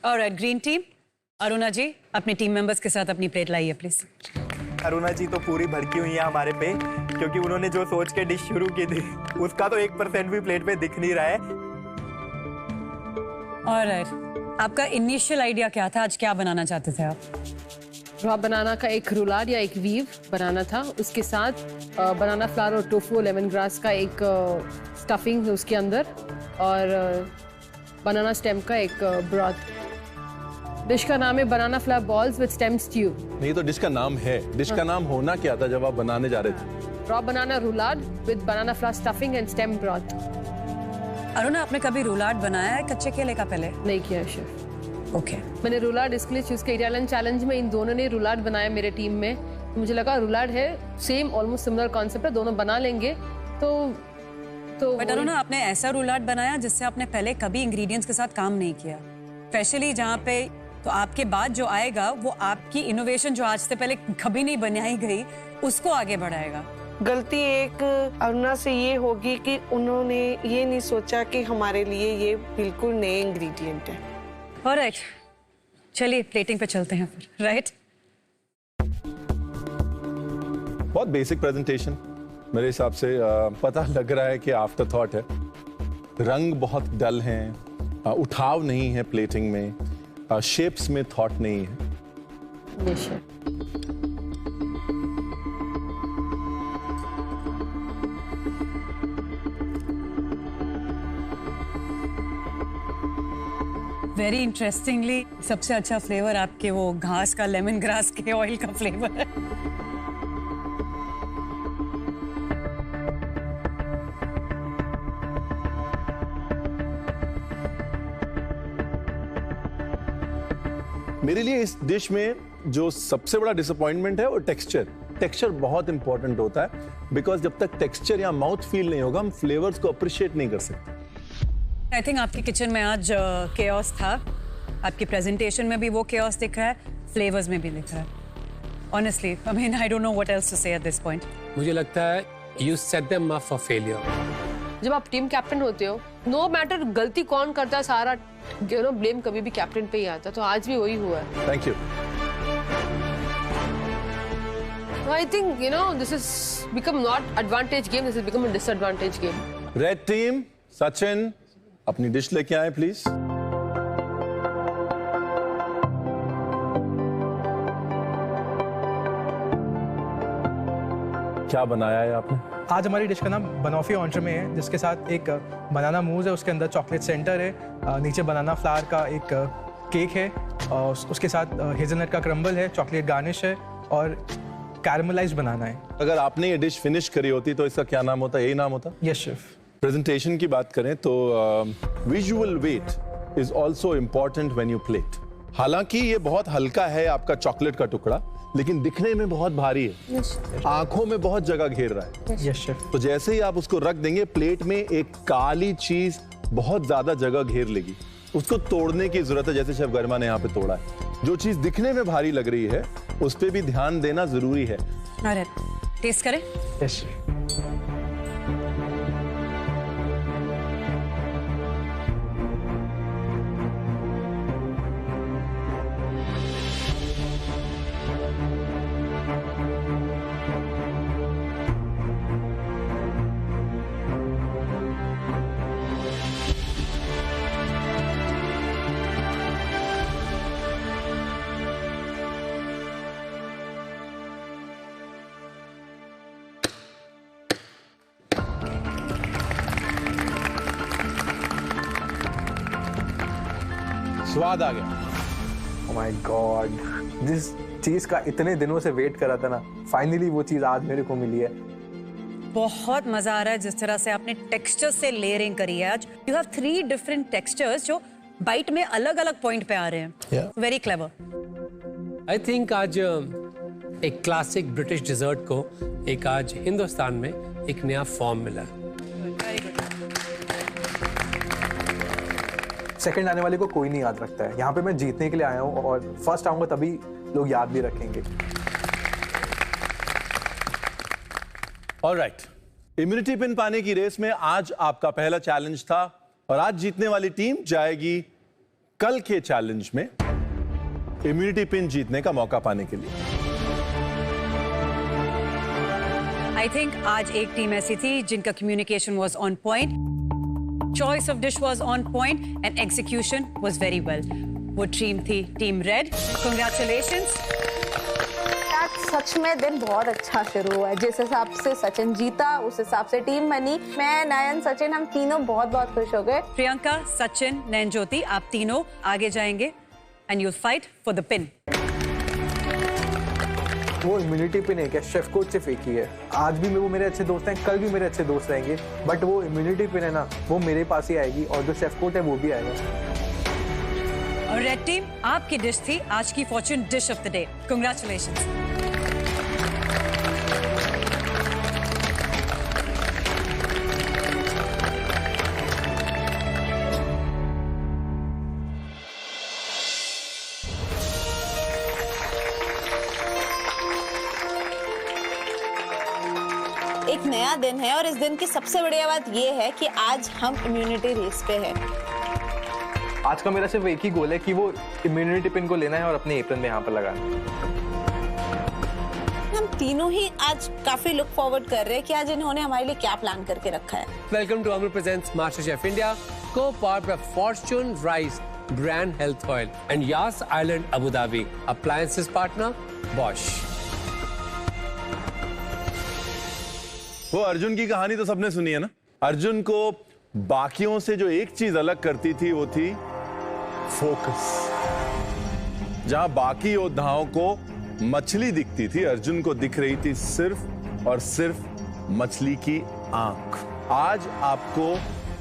Alright, green team, Aruna जी अपनी team members के साथ अपनी प्लेट लाइए प्लीज। अरुणा जी तो पूरी भड़की हुई है हमारे पे, क्योंकि उन्होंने जो सोच के डिश शुरू की थी उसका तो 1% भी प्लेट पे दिख नहीं रहा है। ऑलराइट, आपका इनिशियल आइडिया क्या था? आज क्या बनाना चाहते थे आप? रॉ बनाना का एक रूलाड या एक वीव बनाना था, उसके साथ बनाना फ्लावर और टोफू लेमन ग्रास का एक स्टफिंग है उसके अंदर, और बनाना स्टेम का एक ब्रॉथ। डिश का नाम है बनाना flower balls with stem stew. नहीं तो डिश का नाम है, डिश का नाम होना क्या था जब आप बनाने जा रहे थे? Raw banana रूलाड with banana flower stuffing and stem broth. Aruna, आपने कभी रूलाड बनाया है कच्चे केले का पहले? नहीं किया शेफ। ओके। मैंने रूलाड इसके लिए चूज किया, इटालियन चैलेंज में इन दोनों ने रूलाड बनाया मेरे टीम में, तो मुझे लगा रूलाड है सेम ऑलमोस्ट सिमिलर कॉन्सेप्ट है, दोनों बना लेंगे। तो बट अरुणा, आपने ऐसा रूलाड बनाया जिससे आपने पहले कभी इंग्रेडिएंट्स के साथ काम नहीं किया, स्पेशली जहाँ पे, तो आपके बाद जो आएगा वो आपकी इनोवेशन जो आज से पहले कभी नहीं बनाई गई उसको आगे बढ़ाएगा। गलती एक अरुणा से ये होगी कि उन्होंने ये नहीं सोचा कि हमारे लिए ये बिल्कुल नए इंग्रेडिएंट है। ऑलराइट, चलिए प्लेटिंग पे चलते हैं फिर, राइट? बहुत बेसिक प्रेजेंटेशन मेरे हिसाब से, पता लग रहा है कि आफ्टर थॉट है। रंग बहुत डल हैं, उठाव नहीं है प्लेटिंग में, शेप्स में थॉट नहीं है। वेरी इंटरेस्टिंगली सबसे अच्छा फ्लेवर आपके वो घास का, लेमन ग्रास के ऑयल का फ्लेवर है। मेरे लिए इस डिश में जो सबसे बड़ा डिसअपॉइंटमेंट है वो टेक्सचर बहुत इंपॉर्टेंट होता है, बिकॉज जब तक टेक्सचर या माउथ फील नहीं होगा हम फ्लेवर्स को अप्रिशिएट नहीं कर सकते। आई थिंक आपकी किचन में आज केओस था, आपकी प्रेजेंटेशन में भी वो केओस दिख रहा है, फ्लेवर्स में भी दिख रहा है। Honestly I mean I don't know what else to say at this point. मुझे लगता है you set them up for failure. जब आप टीम कैप्टन होते हो, नो मैटर गलती कौन करता है, सारा ब्लेम कभी भी कैप्टन पे ही आता है, तो आज भी वही हुआ है। Thank you. I think this is become not advantage game, this is become a disadvantage game. Red team, Sachin अपनी डिश लेके आए प्लीज। क्या बनाया है आपने? आज हमारी डिश का नाम बनॉफी ऑन्ट्रमे है, जिसके साथ एक बनाना मूज है, उसके अंदर चॉकलेट सेंटर है, नीचे बनाना फ्लावर का एक केक है, और उसके साथ हेज़लनट का क्रम्बल है, चॉकलेट गार्निश है और कैरमलाइज्ड बनाना है। अगर आपने ये डिश फिनिश करी होती तो इसका क्या नाम होता? यही नाम होता? Yes chef. प्रेजेंटेशन की बात करें तो visual weight is also important when you plate. हालांकि ये बहुत हल्का है आपका चॉकलेट का टुकड़ा, लेकिन दिखने में बहुत भारी है, आंखों में बहुत जगह घेर रहा है। Yes chef. तो जैसे ही आप उसको रख देंगे प्लेट में, एक काली चीज बहुत ज्यादा जगह घेर लेगी, उसको तोड़ने की जरूरत है, जैसे शेफ गरिमा ने यहाँ पे तोड़ा है। जो चीज दिखने में भारी लग रही है उस पर भी ध्यान देना जरूरी है। अरे टेस्ट करें? यस। स्वाद आ गया। ओह माय गॉड, जिस चीज का इतने दिनों से वेट कर रहा था ना, फाइनली वो चीज आज मेरे को मिली है। बहुत मजा आ रहा है जिस तरह से आपने टेक्सचर से लेयरिंग करी है। आज यू हैव 3 डिफरेंट टेक्सचर्स जो बाइट में अलग अलग पॉइंट पे आ रहे हैं। Very clever. आई थिंक आज एक क्लासिक ब्रिटिश डिजर्ट को एक आज हिंदुस्तान में एक नया फॉर्म मिला। सेकंड आने वाले को कोई नहीं याद रखता है, यहाँ पे मैं जीतने के लिए आया हूँ और फर्स्ट आऊंगा तभी लोग याद भी रखेंगे। ऑलराइट, इम्यूनिटी पिन पाने की रेस में आज आपका पहला चैलेंज था और आज जीतने वाली टीम जाएगी कल के चैलेंज में इम्यूनिटी पिन जीतने का मौका पाने के लिए। आई थिंक आज एक टीम ऐसी थी जिनका communication was on point, choice of dish was on point and execution was very well. वो टीम थी टीम रेड। कांग्रेचुलेशंस। सच में दिन बहुत अच्छा शुरू हुआ है। जिस हिसाब से सचिन जीता उस हिसाब से टीम बनी। मैं, नयन, सचिन हम तीनों बहुत बहुत खुश हो गए। प्रियंका, सचिन, नयन ज्योति, आप तीनों आगे जाएंगे and you'll fight for the pin. वो इम्यूनिटी पिन एक है, शेफ कोच सिर्फ एक ही है। आज भी वो मेरे अच्छे दोस्त हैं, कल भी मेरे अच्छे दोस्त रहेंगे, बट वो इम्यूनिटी पिन है ना, वो मेरे पास ही आएगी और जो शेफ कोच है वो भी आएगा। और रेड टीम, आपकी डिश थी आज की Fortune dish of the day. Congratulations. एक नया दिन है और इस दिन की सबसे बढ़िया बात ये है कि आज हम इम्यूनिटी रेस पे है। आज का मेरा सिर्फ एक ही गोल है कि वो इम्यूनिटी पिन को लेना है और अपने एप्रन में यहाँ पर लगाना है। हम तीनों ही आज काफी लुक फॉरवर्ड कर रहे हैं कि आज इन्होंने हमारे लिए क्या प्लान करके रखा है। Welcome to Amar presents master chef India, co powered by Fortune rice bran health oil and Yas Island Abu Dhabi, appliances partner Bosch. वो अर्जुन की कहानी तो सबने सुनी है ना। अर्जुन को बाकियों से जो एक चीज अलग करती थी वो थी फोकस। जहां बाकी योद्धाओं को मछली दिखती थी, अर्जुन को दिख रही थी सिर्फ और सिर्फ मछली की आंख। आज आपको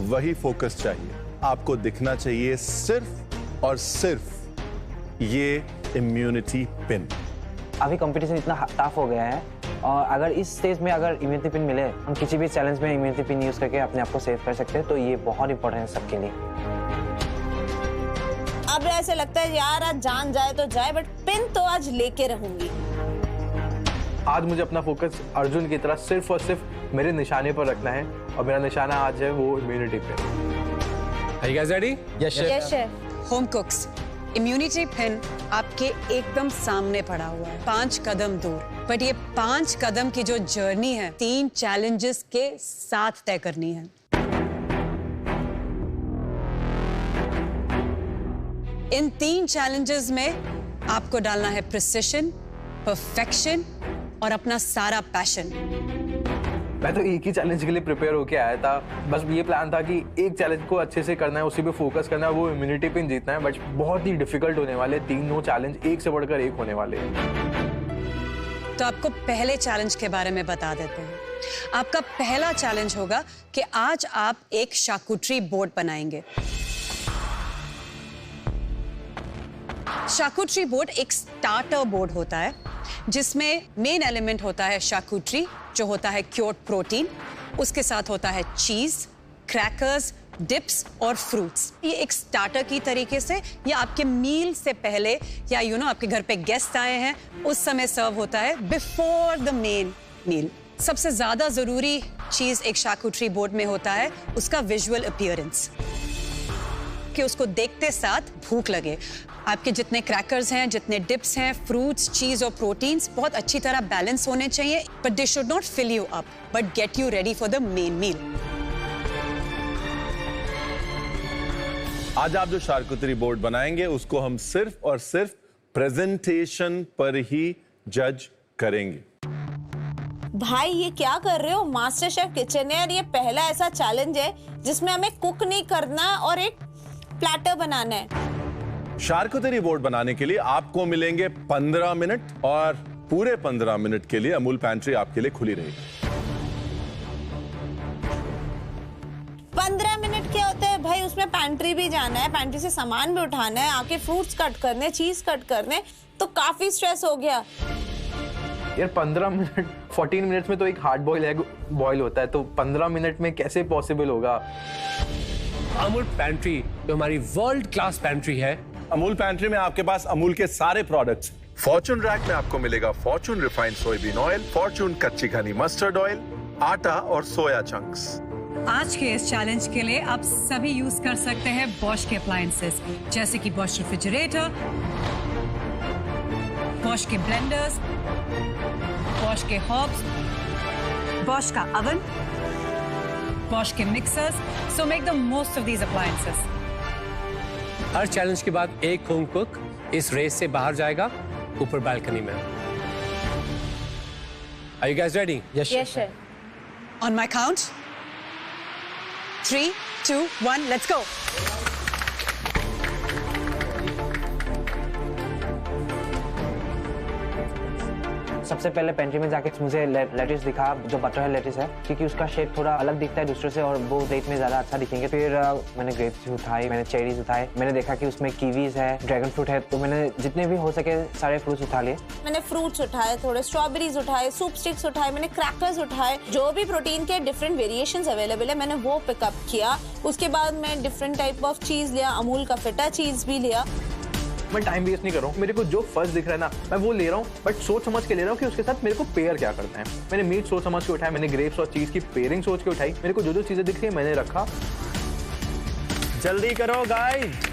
वही फोकस चाहिए। आपको दिखना चाहिए सिर्फ और सिर्फ ये इम्यूनिटी पिन। अभी कंपटीशन इतना टफ हो गया है और अगर इस स्टेज में अगर इम्यूनिटी पिन मिले, हम किसी भी चैलेंज में इम्यूनिटी पिन यूज करके अपने आप को सेव कर सकते हैं, तो ये बहुत इंपॉर्टेंट है सबके लिए। अब ऐसे लगता है यार आज जान जाए तो जाए, बट पिन तो आज लेके रहूंगी। आज मुझे अपना फोकस अर्जुन की तरह सिर्फ और सिर्फ मेरे निशाने पर रखना है और मेरा निशाना आज है वो immunity pin. Are you guys ready? Yes, chef. Yes, chef. Home कुक्स, immunity pin आपके एकदम सामने पड़ा हुआ है, 5 कदम दूर। बट ये 5 कदम की जो जर्नी है 3 चैलेंजेस के साथ तय करनी है। इन 3 चैलेंजेस में आपको डालना है प्रिसिशन, परफेक्शन और अपना सारा पैशन। मैं तो एक ही चैलेंज के लिए प्रिपेयर होके आया था। बस ये प्लान था कि एक चैलेंज को अच्छे से करना है, उसी पे फोकस करना है, वो इम्यूनिटी पिन जीतना है। बट बहुत ही डिफिकल्ट होने वाले, तीनों चैलेंज एक से बढ़कर एक होने वाले हैं। तो आपको पहले चैलेंज के बारे में बता देते हैं। आपका पहला चैलेंज होगा कि आज आप एक शार्कुटरी बोर्ड बनाएंगे। शार्कुटरी बोर्ड एक स्टार्टर बोर्ड होता है जिसमें मेन एलिमेंट होता है शार्कुटरी, जो होता है क्योर्ड प्रोटीन। उसके साथ होता है चीज, क्रैकर्स, डिप्स और फ्रूट्स। ये एक स्टार्टर की तरीके से या आपके मील से पहले या आपके घर पे गेस्ट आए हैं उस समय सर्व होता है बिफोर द मेन मील। सबसे ज्यादा जरूरी चीज एक शार्कुटरी बोर्ड में होता है उसका विजुअल अपीयरेंस, कि उसको देखते साथ भूख लगे। आपके जितने क्रैकर्स हैं, जितने डिप्स हैं, फ्रूट्स, चीज और प्रोटीन्स बहुत अच्छी तरह बैलेंस होने चाहिए, but they should not fill you up but get you ready for the main meal. आज आप जो शार्कुटरी बोर्ड बनाएंगे उसको हम सिर्फ और सिर्फ प्रेजेंटेशन पर ही जज करेंगे। भाई ये क्या कर रहे हो? मास्टर शेफ किचन है और ये पहला ऐसा चैलेंज है जिसमें हमें कुक नहीं करना और एक प्लेटर बनाना है। शार्कुटरी बोर्ड बनाने के लिए आपको मिलेंगे 15 मिनट और पूरे 15 मिनट के लिए अमूल पैंट्री आपके लिए खुली रहेगी। 15 मिनट क्या होता है भाई? उसमें पैंट्री भी जाना है, पैंट्री से सामान भी उठाना है, आके फ्रूट्स कट करने, चीज कट करने, तो काफी स्ट्रेस हो गया यार। 15 मिनट 14 मिनट्स में तो एक हार्ड बॉयल एग बॉयल होता है, तो 15 मिनट में कैसे पॉसिबल होगा? अमूल पैंट्री जो हमारी वर्ल्ड क्लास पैंट्री है, अमूल पैंट्री में आपके पास अमूल के सारे प्रोडक्ट्स। फॉर्च्यून रैक में आपको मिलेगा Fortune refined soybean oil, Fortune कच्ची घनी मस्टर्ड ऑयल, आटा और सोया चंक्स। आज के इस चैलेंज के लिए आप सभी यूज कर सकते हैं बॉश के अप्लायंसेस, जैसे कि बॉश रेफ्रिजरेटर, बॉश के ब्लेंडर्स, बॉश के हॉब्स, बॉश का ओवन, बॉश के mixers. So make the most of these appliances. Her challenge के बाद एक होम कुक इस रेस से बाहर जाएगा ऊपर बालकनी में. Are you guys ready? Yes, sir. On my count, 3, 2, 1, let's go. सबसे पहले पेंट्री में जाके मुझे लेटिस दिखा, जो बटर है लेटिस है, क्योंकि उसका शेप थोड़ा अलग दिखता है दूसरे से और वो रेट में ज़्यादा अच्छा दिखेंगे. फिर मैंने ग्रेप्स उठाए, मैंने चेरीज उठाए, मैंने देखा कि उसमें कीवीज है, ड्रैगन फ्रूट है, तो मैंने जितने भी हो सके सारे फ्रूट्स उठा लिए. मैंने फ्रूट्स उठाए, थोड़े स्ट्रॉबेरीज उठाए, सूप स्टिक्स उठाए, मैंने क्रैकर्स उठाए, जो भी प्रोटीन के डिफरेंट वेरिएशंस अवेलेबल है मैंने वो पिकअप किया. उसके बाद मैं डिफरेंट टाइप ऑफ चीज़ लिया, अमूल का फेटा चीज़ भी लिया. मैं टाइम वेस्ट नहीं कर रहा हूँ, मेरे को जो फर्स्ट दिख रहा है ना मैं वो ले रहा हूँ, बट सोच समझ के ले रहा हूँ कि उसके साथ मेरे को पेयर क्या करना है. मैंने मीट सोच समझ के उठाया, मैंने ग्रेप्स और चीज की पेयरिंग सोच के उठाई. मेरे को जो जो चीजें दिख रही है मैंने रखा. जल्दी करो गाइस.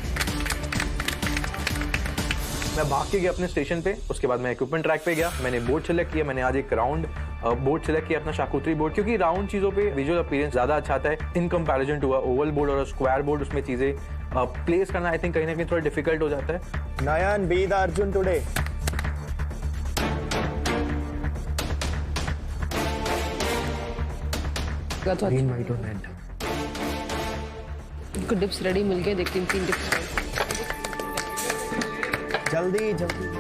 मैं भाग के गया अपने स्टेशन पे. उसके बाद मैं इक्विपमेंट ट्रैक पे गया, मैंने बोर्ड सिलेक्ट किया. मैंने आज एक राउंड बोर्ड सिलेक्ट किया अपना शाकुत्री बोर्ड, क्योंकि राउंड चीजों पे विजुअल अपीयरेंस ज्यादा अच्छा आता है in comparison to oval board और स्क्वायर बोर्ड. उसमें चीजें प्लेस करना आई थिंक कहीं ना कहीं थोड़ा डिफिकल्ट हो जाता है. Nayan be the Arjun today. Green white और रेड. इनको डिप्स रेडी मिल गए, देखते हैं 3 डिप्स. जल्दी जल्दी.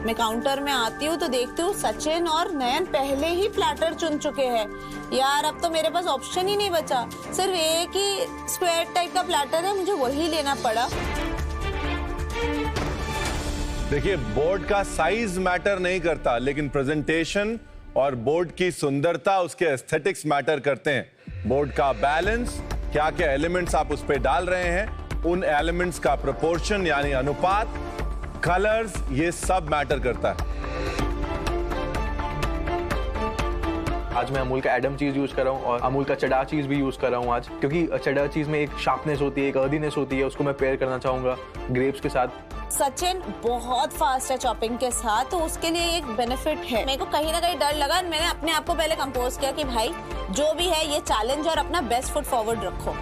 मैं काउंटर में आती हूँ तो देखती हूँ सचिन और नयन पहले ही प्लेटर चुन चुके हैं. यार अब तो मेरे पास ऑप्शन ही नहीं बचा, सिर्फ एक ही स्क्वायर टाइप का प्लेटर है, मुझे वही लेना पड़ा. देखिए, बोर्ड का साइज मैटर नहीं करता, लेकिन प्रेजेंटेशन और बोर्ड की सुंदरता, उसके एस्थेटिक्स मैटर करते हैं. बोर्ड का बैलेंस, क्या क्या एलिमेंट्स आप उस पर डाल रहे हैं, उन एलिमेंट्स का प्रोपोर्शन यानी अनुपात, कलर्स, ये सब मैटर करता है. आज मैं अमूल का एडम चीज यूज कर रहा हूँ और अमूल का चेडार चीज भी यूज कर रहा हूँ आज, क्योंकि चेडार चीज में एक शार्पनेस होती है, एक अर्दीनेस होती है, उसको मैं पेयर करना चाहूंगा ग्रेप्स के साथ. सचिन बहुत फास्ट है चॉपिंग के साथ, तो उसके लिए एक बेनिफिट है. मेरे को कहीं ना कहीं डर लगा, मैंने अपने आप को पहले कंपोज किया कि भाई जो भी है ये चैलेंज और अपना बेस्ट फुट फॉरवर्ड रखो.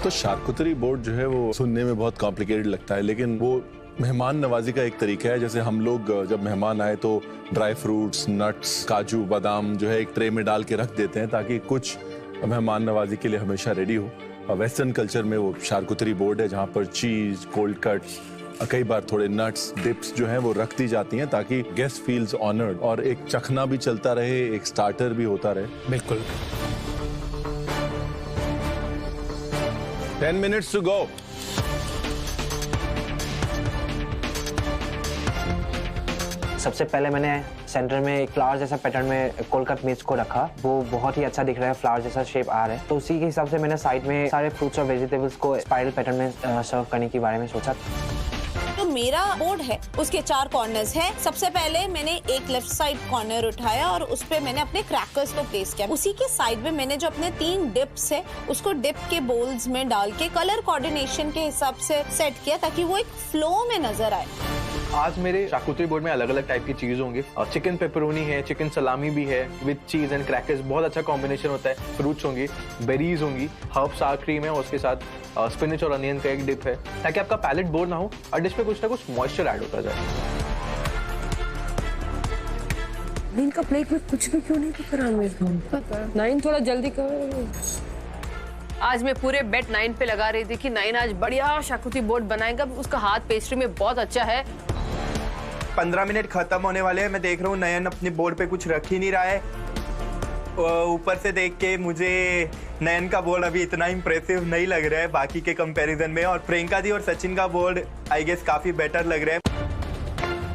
तो शार्कुतरी बोर्ड जो है वो सुनने में बहुत कॉम्प्लिकेटेड लगता है, लेकिन वो मेहमान नवाजी का एक तरीका है. जैसे हम लोग जब मेहमान आए तो ड्राई फ्रूट्स, नट्स, काजू, बादाम जो है एक ट्रे में डाल के रख देते हैं ताकि कुछ मेहमान नवाजी के लिए हमेशा रेडी हो. वेस्टर्न कल्चर में वो शार्कुतरी बोर्ड है जहाँ पर चीज, कोल्ड कट्स, कई बार थोड़े नट्स, डिप्स जो हैं वो रख दी जाती हैं ताकि गेस्ट फील्स ऑनर्ड और एक चखना भी चलता रहे, एक स्टार्टर भी होता रहे. बिल्कुल. 10 minutes to go. सबसे पहले मैंने सेंटर में एक फ्लावर जैसा पैटर्न में कोलकत मिर्च को रखा. वो बहुत ही अच्छा दिख रहा है, फ्लावर जैसा शेप आ रहा है, तो उसी के हिसाब से मैंने साइड में सारे फ्रूट्स और वेजिटेबल्स को स्पाइरल पैटर्न में सर्व करने के बारे में सोचा. तो मेरा बोर्ड है, उसके 4 कॉर्नर्स है. सबसे पहले मैंने एक लेफ्ट साइड कॉर्नर उठाया और उस पे मैंने अपने क्रैकर्स को प्लेस किया. उसी के साइड में मैंने जो अपने 3 डिप्स है उसको डिप के बोल्स में डाल के कलर कोऑर्डिनेशन के हिसाब से सेट किया ताकि वो एक फ्लो में नजर आए. आज मेरे शाकुत्री बोर्ड में अलग अलग टाइप की चीज होंगी. चिकन पेपरोनी है, चिकन सलामी भी है विद चीज एंड क्रैकर्स, बहुत अच्छा कॉम्बिनेशन होता है. फ्रूट्स होंगी, बेरीज होंगी, हर्ब सार क्रीम है और उसके साथ स्पिनच और अनियन का एक डिप है ताकि आपका पैलेट बोर ना हो और डिश पे कुछ ना कुछ मॉइस्चर ऐड होता जाए. इनका प्लेट में कुछ भी क्यों नहीं दिख रहा? 9 थोड़ा जल्दी कर. आज मैं पूरे बेट 9 पे लगा रही थी कि 9 आज बढ़िया शाकुती बोर्ड बनाएगा. उसका हाथ पेस्ट्री में बहुत अच्छा है. 15 मिनट खत्म होने वाले हैं. मैं देख रहा हूँ नयन अपने बोर्ड पे कुछ रख ही नहीं रहा है. ऊपर से देख के मुझे नयन का बोर्ड अभी इतना इंप्रेसिव नहीं लग रहा है बाकी के कंपैरिजन में, और प्रियंका दी और सचिन का बोर्ड आई गेस काफी बेटर लग रहा है.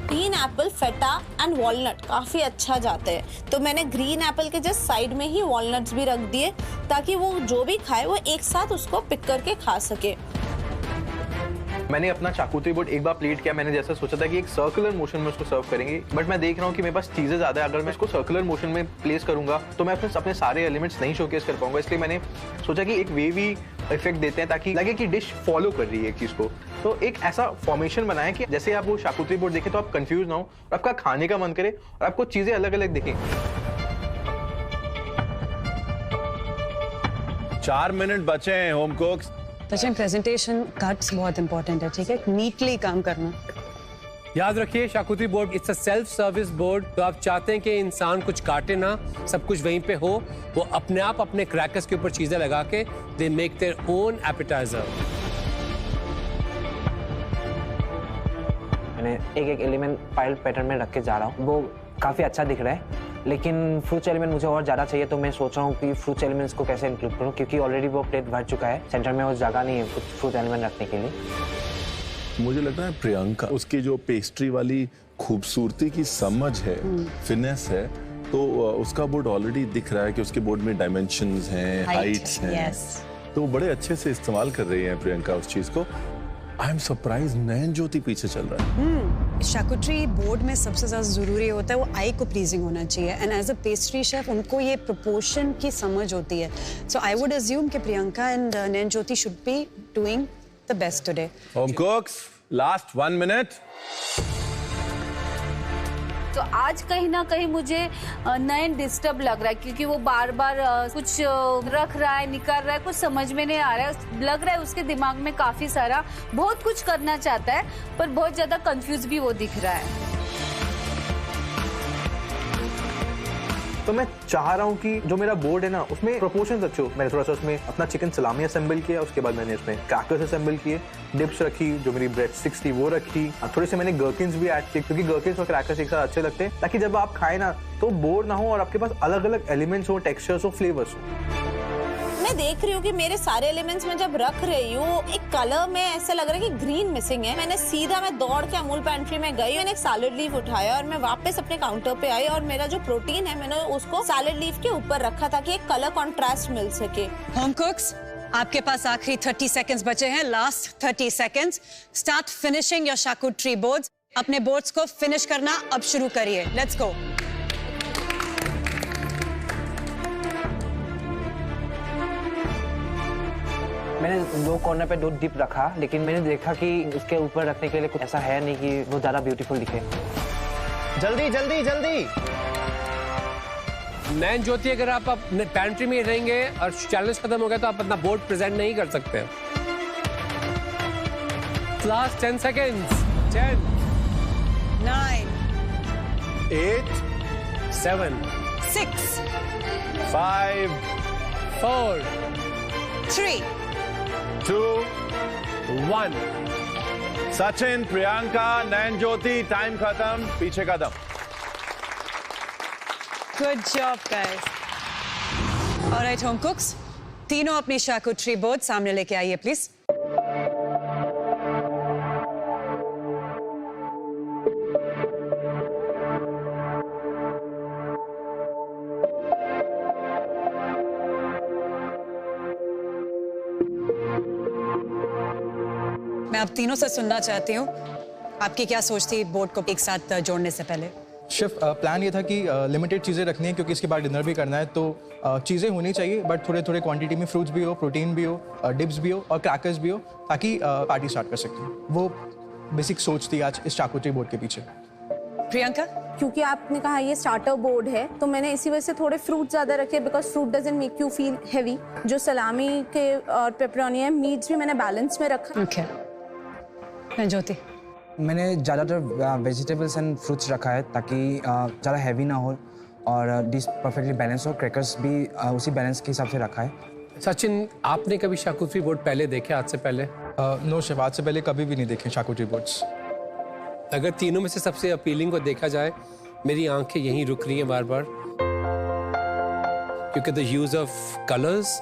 3 एप्पल, फेटा एंड वॉलनट काफी अच्छा जाते हैं, तो मैंने ग्रीन एप्पल के जस्ट साइड में ही वॉलनट्स भी रख दिए ताकि वो जो भी खाए वो एक साथ उसको पिक करके खा सके. मैंने अपना चाकूतरी बोर्ड एक बार प्लेट किया, मैंने जैसा सोचा था कि एक सर्कुलर मोशन में उसको सर्व करेंगे, बट मैं देख रहा हूँ कि मेरे पास चीजें ज्यादा है। अगर मैं इसको सर्कुलर मोशन में प्लेस करूंगा तो मैं अपने सारे एलिमेंट्स नहीं शोकेस कर पाऊंगा, इसलिए मैंने सोचा कि एक वेवी इफेक्ट देते हैं ताकि लगे कि डिश फॉलो कर रही है एक चीज को। तो एक ऐसा फॉर्मेशन बनाया कि जैसे आप वो शाकुतरी बोर्ड देखें तो आप कंफ्यूज ना हो और आपका खाने का मन करे और आपको चीजें अलग अलग दिखें। 4 मिनट बचे हैं home cooks. Sachin, presentation cuts बहुत इंपॉर्टेंट है, ठीक है? नीटली काम करना। याद रखिए charcuterie board it's a self service board, तो आप चाहते हैं कि इंसान कुछ काटे ना, सब कुछ वहीं पे हो, वो अपने आप अपने क्रैकर्स के ऊपर चीजें लगा के they make their own appetiser. मैंने एक एलिमेंट पाइल पैटर्न में रख के जा रहा हूँ, वो काफ़ी अच्छा दिख रहा है, लेकिन फ्रूट्स एलिमेंट मुझे और ज़्यादा चाहिए, तो मैं सोच रहा हूँ कि फ्रूट्स एलिमेंट्स को कैसे इंक्लूड करूँ, क्योंकि ऑलरेडी वो प्लेट भर चुका है, सेंटर में वो जगह नहीं है कुछ फ्रूट एलिमेंट रखने के लिए। मुझे लगता है प्रियंका, उसकी जो पेस्ट्री वाली खूबसूरती की समझ है, फिनेस है, तो उसका बोर्ड ऑलरेडी दिख रहा है कि उसके बोर्ड में डायमेंशंस हैं, हाइट्स हैं, तो बड़े अच्छे से इस्तेमाल कर रही है प्रियंका उस चीज को। आई एम सरप्राइज नयन ज्योति पीछे चल रहा है। शाकुटरी बोर्ड में सबसे ज्यादा जरूरी होता है वो आई को प्लीजिंग होना चाहिए, and as a pastry chef उनको ये प्रोपोर्शन की समझ होती है। सो आई वुड अज्यूम कि Priyanka and Nayan Jyoti should be doing the best today. Home कुक्स, last 1 minute. तो आज कहीं ना कहीं मुझे नयन डिस्टर्ब लग रहा है, क्योंकि वो बार बार कुछ रख रहा है, निकाल रहा है, कुछ समझ में नहीं आ रहा है। लग रहा है उसके दिमाग में काफी सारा बहुत कुछ करना चाहता है, पर बहुत ज्यादा कंफ्यूज भी वो दिख रहा है। तो मैं चाह रहा हूँ कि जो मेरा बोर्ड है ना उसमें प्रोपोर्शंस अच्छे हो। मैंने थोड़ा सा उसमें अपना चिकन सलामी असेंबल किया, उसके बाद मैंने इसमें क्रैकर्स असेंबल किए, डिप्स रखी, जो मेरी ब्रेड स्टिक्स थी वो रखी, थोड़े से मैंने गर्किन्स भी ऐड किए, क्योंकि गर्किन्स और क्रैकर्स एक साथ अच्छे लगते हैं, ताकि जब आप खाएं ना तो बोर ना हो और आपके पास अलग अलग एलिमेंट्स हो, टेक्सचर्स हो, फ्लेवर्स हो। मैं देख रही हूँ कि मेरे सारे एलिमेंट्स में जब रख रही हूँ, एक कलर में ऐसा लग रहा है कि ग्रीन मिसिंग है। मैं दौड़ के अमूल पेंट्री में गई, मैंने एक सैलेड लीफ उठाया और मैं वापस अपने काउंटर पे आई, और मेरा जो प्रोटीन है मैंने उसको सैलेड लीफ के ऊपर रखा ताकि एक कलर कॉन्ट्रास्ट मिल सके। होम कुक्स, आपके पास आखिरी 30 सेकंड्स बचे हैं, last 30 seconds. Start finishing your charcuterie boards. अपने बोर्ड्स को फिनिश करना अब शुरू करिए। Let's go. मैंने 2 कॉर्नर पे 2 डिप रखा, लेकिन मैंने देखा कि उसके ऊपर रखने के लिए कुछ ऐसा है नहीं कि वो ज़्यादा ब्यूटीफुल दिखे। जल्दी जल्दी जल्दी। नयन ज्योति, अगर आप पैंट्री में रहेंगे और चैलेंज खत्म हो गया तो आप अपना बोर्ड प्रेजेंट नहीं कर सकते। Last 10 seconds. 10 9 8 7 6 5 4 3 2 1। Sachin, Priyanka, Nayan Jyoti, time खत्म, पीछे कदम। Good job guys. Alright home cooks, तीनों अपनी शाकुटरी बोर्ड सामने लेके आइए प्लीज। मैं आप तीनों से सुनना चाहती हूँ, आपकी क्या सोच थी बोर्ड को एक साथ जोड़ने से पहले? शेफ, प्लान ये था कि लिमिटेड चीज़ें रखनी है, क्योंकि इसके बाद डिनर भी करना है, तो चीज़ें होनी चाहिए बट थोड़े थोड़े क्वांटिटी में, फ्रूट्स भी हो, प्रोटीन भी हो, डिप्स भी हो और क्रैकर्स भी हो, ताकि पार्टी स्टार्ट कर सकते हैं। वो बेसिक सोच थी आज इस चाकुटरी बोर्ड के पीछे। प्रियंका, क्योंकि आपने कहा ये स्टार्टर बोर्ड है, तो मैंने इसी वजह से थोड़े फ्रूट ज्यादा रखे, because fruit doesn't make you feel heavy. जो सलामी के और पेपरोनी है, मीट्स भी मैंने बैलेंस में रखा। ओके। ज्योति, मैंने ज़्यादातर वेजिटेबल्स एंड फ्रूट्स रखा है ताकि ज़्यादा हैवी ना हो और डिश परफेक्टली बैलेंस हो। क्रैकर्स भी उसी बैलेंस के हिसाब से रखा है। सचिन, आपने कभी शाकुटरी बोर्ड पहले देखे आज से पहले? नो शेफ, आज से पहले कभी भी नहीं देखे शाकुटरी बोर्ड्स। अगर तीनों में से सबसे अपीलिंग को देखा जाए, मेरी आंखें यहीं रुक रही हैं बार बार, क्योंकि the use of colours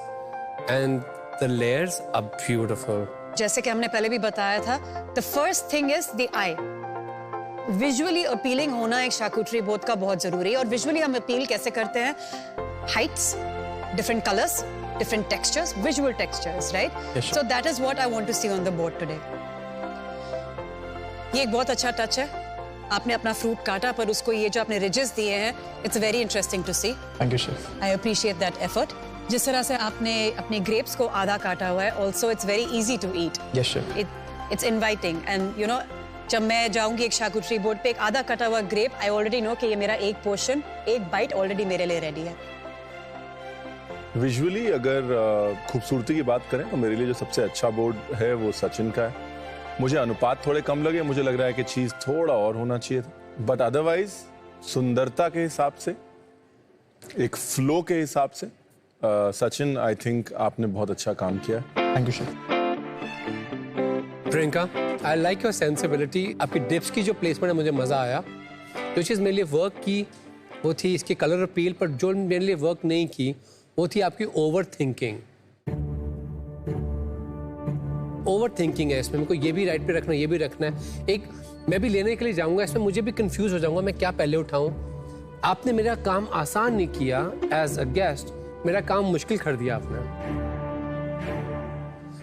and the layers are beautiful. जैसे कि हमने पहले भी बताया था, the first thing is the eye. Visually appealing होना एक शाकुटरी बोर्ड का बहुत जरूरी है, और विजुअली हम अपील कैसे करते हैं? Heights, different colours, different textures, visual textures, right? Yes, sure. So that is what I want to see on the board today. ये एक बहुत अच्छा टच है। आपने अपना फ्रूट काटा पर उसको ये जो आपने रिजेस दिए हैं, it's very interesting to see. Thank you chef. I appreciate that effort. जिस तरह से आपने अपने ग्रेप्स को आधा काटा हुआ है, also it's very easy to eat. Yes chef. It's inviting and you know, जब मैं जाऊंगी एक शाकुटरी बोर्ड पे, एक आधा कटा हुआ ग्रेप, आई ऑलरेडी नो कि ये मेरा एक पोर्शन, एक बाइट ऑलरेडी मेरे लिए रेडी है। विजुअली अगर खूबसूरती की बात करें तो मेरे लिए जो सबसे अच्छा बोर्ड है वो सचिन का है। मुझे अनुपात थोड़े कम लगे, मुझे लग रहा है कि चीज थोड़ा और होना चाहिए था, बट अदरवाइज सुंदरता के हिसाब से, एक फ्लो के हिसाब से सचिन, आई थिंक आपने बहुत अच्छा काम किया। Thank you chef. Priyanka, I like your sensibility. आपकी डिप्स की जो प्लेसमेंट है मुझे मजा आया। जो चीज़ मेरे लिए वर्क की वो थी इसके कलर अपील, पर जो मेरे लिए वर्क नहीं की वो थी आपकी ओवर थिंकिंग। ओवर थिंकिंग है इसमें, मेरे को ये भी राइट पे रखना है, ये भी रखना है। एक मैं भी लेने के लिए जाऊंगा, इसमें मुझे भी कंफ्यूज हो जाऊंगा मैं क्या पहले उठाऊं। आपने मेरा काम आसान नहीं किया एज अ गेस्ट, मेरा काम मुश्किल कर दिया आपने।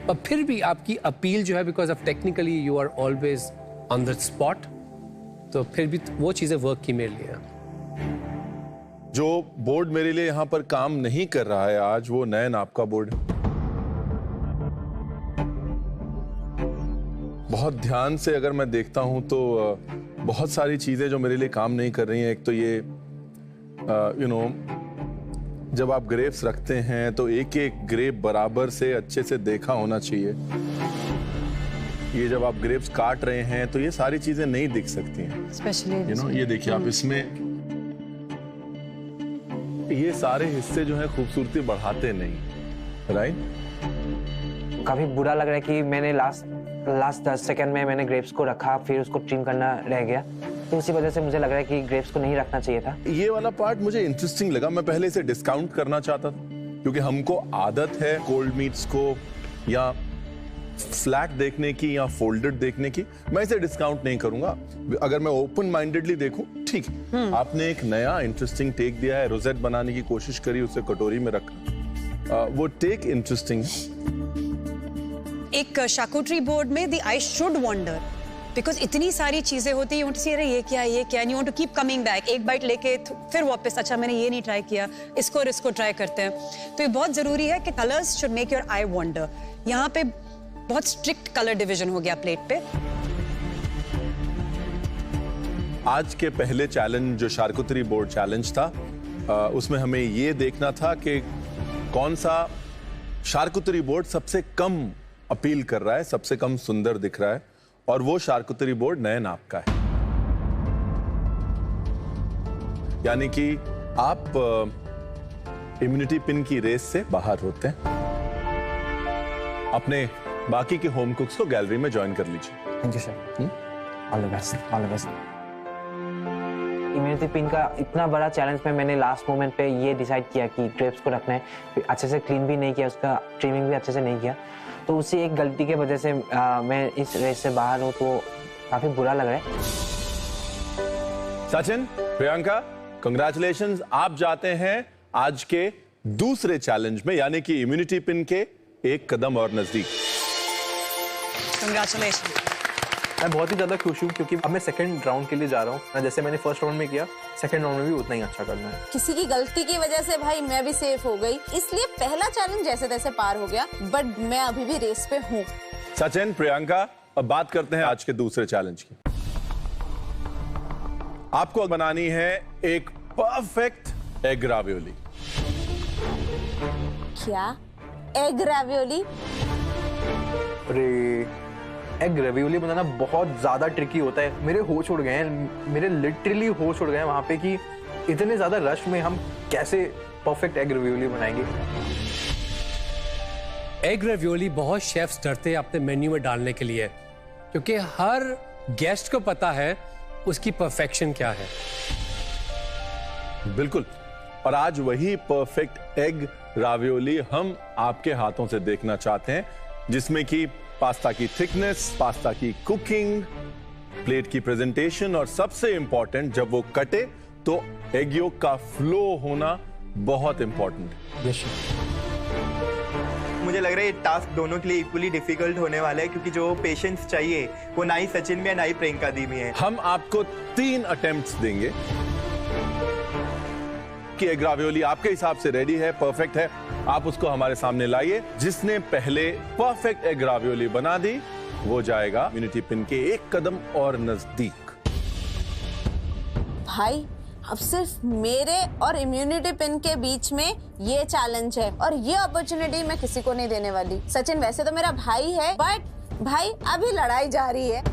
पर फिर भी आपकी अपील जो है, because of technically you are always on the spot, तो फिर भी वो चीजें वर्क की मेरे लिए। जो बोर्ड मेरे लिए यहाँ पर काम नहीं कर रहा है आज, वो नयन आपका बोर्ड है। बहुत ध्यान से अगर मैं देखता हूं तो बहुत सारी चीजें जो मेरे लिए काम नहीं कर रही हैं। एक तो ये यू नो, जब आप ग्रेप्स रखते हैं तो एक एक ग्रेप बराबर से अच्छे से देखा होना चाहिए। ये जब आप ग्रेप्स काट रहे हैं तो ये सारी चीजें नहीं दिख सकती हैं, स्पेशली यू नो। ये देखिए आप, इसमें ये सारे हिस्से जो है खूबसूरती बढ़ाते नहीं, राइट। काफी बुरा लग रहा है कि मैंने लास्ट 10 सेकंड में मैंने ग्रेप्स को रखा, फिर उसको ट्रिम करना रह गया, तो उसी वजह से मुझे लग रहा है कि ग्रेप्स को नहीं रखना चाहिए था। ये वाला पार्ट मुझे इंटरेस्टिंग लगा। मैं पहले इसे डिस्काउंट करना चाहता था क्योंकि हमको आदत है कोल्ड मीट्स को या फ्लैट देखने की या फोल्डेड देखने की। मैं इसे डिस्काउंट नहीं करूंगा। अगर मैं ओपन माइंडेडली देखूं, ठीक है, आपने एक नया इंटरेस्टिंग टेक दिया है, रोजेट बनाने की कोशिश करी, उसे कटोरी में रखा, वो टेक इंटरेस्टिंग है। एक शाकुटरी बोर्ड में the I should wonder, because इतनी सारी चीजें होती है, यू वांट टू सी अरे ये क्या, you want to keep coming back. एक बाइट लेके फिर वापस, अच्छा मैंने ये नहीं ट्राई किया, इसको और इसको ट्राई करते हैं। तो ये बहुत जरूरी है कि colours should make your I wonder. यहाँ पे बहुत स्ट्रिक्ट कलर डिवीजन हो गया प्लेट पे। आज के पहले चैलेंज जो शार्कुतरी बोर्ड चैलेंज था, उसमें हमें ये देखना था कि कौन सा शार्कुतरी बोर्ड सबसे कम अपील कर रहा है, सबसे कम सुंदर दिख रहा है, और वो शार्कुतरी बोर्ड नयन आपका है। यानी कि आप इम्यूनिटी पिन की रेस से बाहर होते हैं। अपने बाकी के होम कुक्स को गैलरी में ज्वाइन कर लीजिए। Thank you sir. All the best, all the best. Immunity pin का इतना बड़ा चैलेंज में मैंने लास्ट मोमेंट पे ये डिसाइड किया कि ग्रेप्स को रखना है। अच्छे से क्लीन भी नहीं किया, उसका ट्रिमिंग भी अच्छे से नहीं किया, तो उसी एक गलती के वजह से मैं इस रेस से बाहर हूँ, तो काफी बुरा लग रहा है। सचिन, प्रियंका, कांग्रेचुलेशंस, आप जाते हैं आज के दूसरे चैलेंज में, यानी कि इम्यूनिटी पिन के एक कदम और नजदीक। कंग्रेचुलेशन। मैं बहुत ही ज्यादा खुश हूँ क्योंकि अब मैं सेकंड राउंड के लिए जा रहा हूँ। जैसे मैंने फर्स्ट राउंड में किया, सेकंड राउंड में भी उतना ही अच्छा करना है। किसी की गलती की वजह से भाई मैं भी सेफ हो गई, इसलिए पहला चैलेंज जैसे तैसे पार हो गया, बट मैं अभी भी रेस पे हूँ। सचिन, प्रियंका, अब बात करते हैं आज के दूसरे चैलेंज की। आपको बनानी है एक परफेक्ट एग रावियोली। क्या एग रावियोली? अरे, एग रेवियोली बनाना बहुत ज्यादा ट्रिकी होता है। मेरे होश उड़ गए हैं, मेरे लिटरली होश उड़ गए हैं वहां पे कि इतने ज्यादा रश में हम कैसे परफेक्ट एग रेवियोली बनाएंगे। एग रेवियोली बहुत शेफ्स डरते हैं अपने मेन्यू में डालने के लिए, क्योंकि हर गेस्ट को पता है उसकी परफेक्शन क्या है। बिल्कुल, और आज वही परफेक्ट एग रावियोली हम आपके हाथों से देखना चाहते हैं, जिसमें कि पास्ता की थिकनेस, पास्ता की कुकिंग, प्लेट की प्रेजेंटेशन, और सबसे इंपॉर्टेंट जब वो कटे तो एग योक का फ्लो होना बहुत इंपॉर्टेंट है। मुझे लग रहा है ये टास्क दोनों के लिए इक्वली डिफिकल्ट होने वाला है, क्योंकि जो पेशेंस चाहिए वो ना ही सचिन में है ना ही प्रियंका दी में है। हम आपको 3 अटेम्प्ट्स देंगे कि एग रावियोली आपके हिसाब से रेडी है, परफेक्ट है, आप उसको हमारे सामने लाइए। जिसने पहले परफेक्ट एग रावियोली बना दी वो जाएगा इम्यूनिटी पिन के एक कदम और नजदीक। भाई अब सिर्फ मेरे और इम्यूनिटी पिन के बीच में ये चैलेंज है और ये अपॉर्चुनिटी मैं किसी को नहीं देने वाली। सचिन वैसे तो मेरा भाई है, बट भाई अभी लड़ाई जारी है।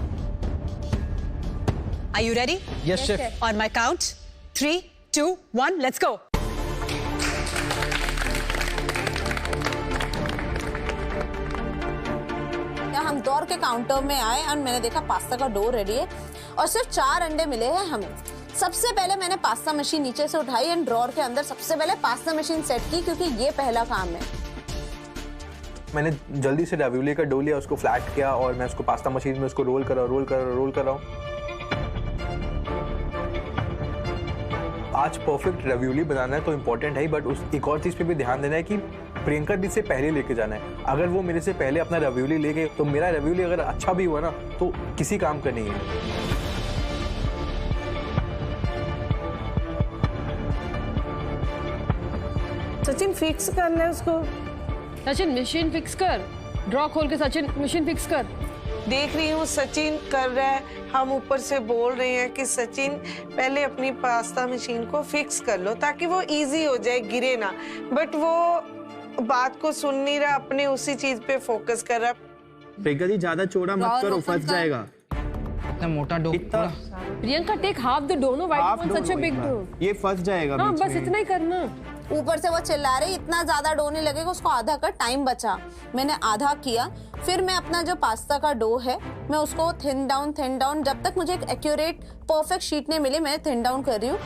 Are you ready? Yes, chef. On my count, 3, 2, 1, let's go. हम दौड़ के काउंटर में आए और मैंने देखा पास्ता का डो रेडी है और सिर्फ 4 अंडे मिले हैं हमें। सबसे पहले मैंने पास्ता मशीन नीचे से उठाई एंड ड्रॉर के अंदर सबसे पहले पास्ता मशीन सेट की, क्योंकि ये पहला काम है। मैंने जल्दी से रावियोली का डो लिया, उसको फ्लैट किया और मैं उसको पास्ता मशीन में उसको रोल कर रहा हूँ। आज परफेक्ट रावियोली बनाना है तो इम्पोर्टेंट है, बट उस एक और चीज़ पे भी ध्यान देना है कि प्रियंका दी से पहले लेके जाना है। अगर वो मेरे से पहले अपना रावियोली ले गए तो मेरा रावियोली अगर अच्छा भी हुआ ना तो किसी काम का नहीं है। सचिन फिक्स कर ले उसको। सचिन मशीन फिक्स कर, ड्रॉ खोल के सचिन मशीन फिक्स कर। देख रही हूँ सचिन कर रहा है, हम ऊपर से बोल रहे हैं कि सचिन पहले अपनी पास्ता मशीन को फिक्स कर लो ताकि वो इजी हो जाए, गिरे ना। बट वो बात को सुन नहीं रहा, अपने उसी चीज पे फोकस कर रहा। प्रियंका जी ज्यादा चौड़ा मत करो, फंस जाएगा। इतना मोटा dough. Priyanka take half the dough, no why such a big dough. ये फंस जाएगा। हाँ बस इतना ही करना। ऊपर से वो चिल्ला रही इतना ज्यादा डो नहीं लगेगा, उसको आधा कर, टाइम बचा। मैंने आधा किया, फिर मैं अपना जो पास्ता का डो है मैं उसको थिन डाउन जब तक मुझे एक एक्यूरेट परफेक्ट शीट नहीं मिली मैं थिन डाउन कर रही हूँ।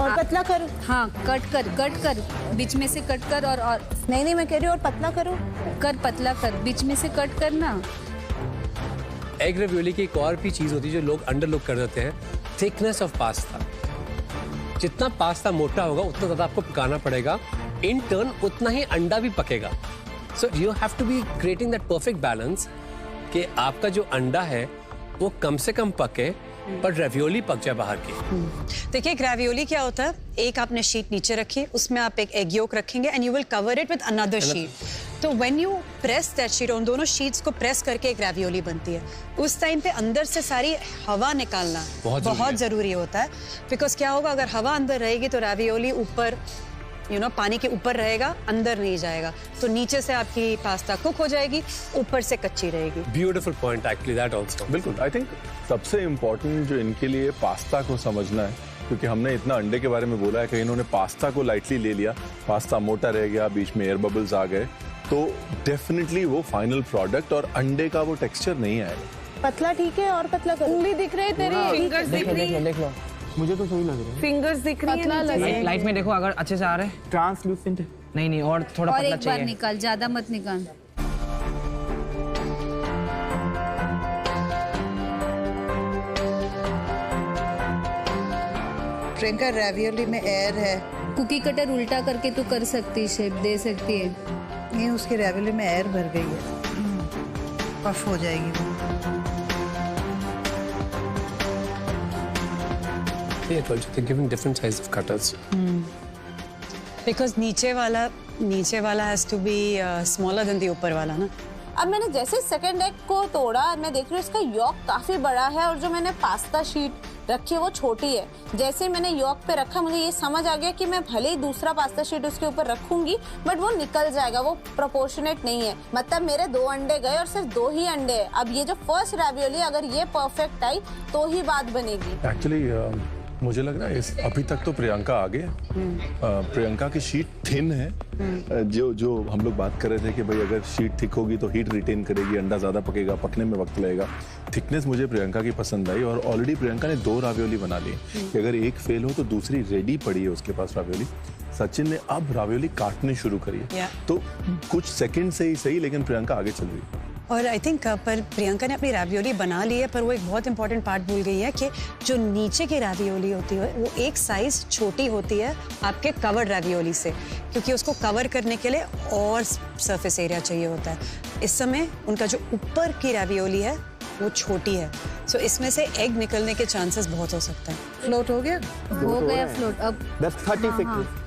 और पतला कर। हाँ कट कर बीच में से कट कर और नहीं मैं कह रही हूँ और पतला करो। कर पतला कर, बीच में से कट करना। एग रावियोली की एक और भी चीज होती है जो लोग अंडरलुक कर देते हैं, थिकनेस ऑफ पास्ता। जितना पास्ता मोटा होगा उतना ज्यादा आपको पकाना पड़ेगा, इन टर्न उतना ही अंडा भी पकेगा। So you have to be creating that perfect balance कि आपका जो अंडा है वो कम से कम पके पर रावियोली पक जाए बाहर की। देखिए एक रावियोली क्या होता है, एक आपने शीट नीचे रखी, उसमें आप एक एग योक रखेंगे and you will cover it with another sheet. तो when you press that sheet, उन दोनों शीट्स को प्रेस करके एक रावियोली बनती है। उस टाइम पे अंदर से सारी हवा निकालना बहुत जरूरी होता है, बिकॉज क्या होगा अगर हवा अंदर रहेगी तो रावियोली ऊपर पानी के ऊपर रहेगा, अंदर नहीं जाएगा, तो नीचे से आपकी पास्ता कुक हो जाएगी, ऊपर से कच्ची रहेगी। Beautiful point actually that also. बिल्कुल, आई थिंक सबसे इम्पोर्टेंट जो इनके लिए पास्ता को समझना है, क्योंकि हमने इतना अंडे के बारे में बोला है कि इन्होंने पास्ता को लाइटली ले लिया, पास्ता मोटा रह गया, बीच में एयर बबल्स आ गए, तो डेफिनेटली वो फाइनल प्रोडक्ट और अंडे का वो टेक्सचर नहीं आएगा। पतला ठीक है और पतला करो। उंगली दिख रही है तेरी, फिंगर्स दिख रही है। देख लो मुझे तो सही लग रहा है। फिंगर्स दिख रही है। लाइट में देखो अगर अच्छे से आ रहे हैं। ट्रांसलूसेंट है। नहीं और थोड़ा और पतला एक चाहिए। बार निकाल, ज्यादा मत निकाल। प्रियंका रावियोली में एयर है। कुकी कटर उल्टा करके तू कर सकती, शेप दे सकती है। नहीं उसके रावियोली में एयर भर गई है, पफ हो जाएगी वो। Yeah, I told you they're giving different size of cutters. Because नीचे वाला has to be smaller than the ऊपर वाला ना। अब मैंने जैसे सेकंड एग को तोड़ा, मैं देख रही हूँ इसका यॉक काफी बड़ा है और जो मैंने पास्ता शीट रखी है वो छोटी है। जैसे मैंने यॉक पे रखा मुझे ये समझ आ गया कि मैं भले ही दूसरा पास्ता शीट उसके ऊपर रखूंगी बट वो निकल जाएगा, वो प्रोपोर्शनेट नहीं है। मतलब मेरे 2 अंडे गए और सिर्फ 2 ही अंडे है। अब ये जो फर्स्ट रावियोली अगर ये परफेक्ट आई तो ही बात बनेगी। एक्चुअली मुझे लग रहा है अभी तक तो प्रियंका आगे है। प्रियंका की शीट थिन है। जो हम लोग बात कर रहे थे कि भाई अगर शीट थिक होगी तो हीट रिटेन करेगी, अंडा ज्यादा पकेगा, पकने में वक्त लगेगा। थिकनेस मुझे प्रियंका की पसंद आई और ऑलरेडी प्रियंका ने 2 रावियोली बना ली कि अगर एक फेल हो तो दूसरी रेडी पड़ी है उसके पास रावियोली। सचिन ने अब रावियोली काटनी शुरू करी है, तो कुछ सेकंड से ही सही लेकिन प्रियंका आगे चल रही है। और आई थिंक पर प्रियंका ने अपनी रैवियोली बना ली है, पर वो एक बहुत इंपॉर्टेंट पार्ट भूल गई है कि जो नीचे की रैवियोली होती है वो एक साइज छोटी होती है आपके कवर्ड रैवियोली से, क्योंकि उसको कवर करने के लिए और सरफेस एरिया चाहिए होता है। इस समय उनका जो ऊपर की रैवियोली है वो छोटी है, सो इसमें से एग निकलने के चांसेस बहुत हो सकते हैं। फ्लोट हो गया? हो गया फ्लोट। अब 10:36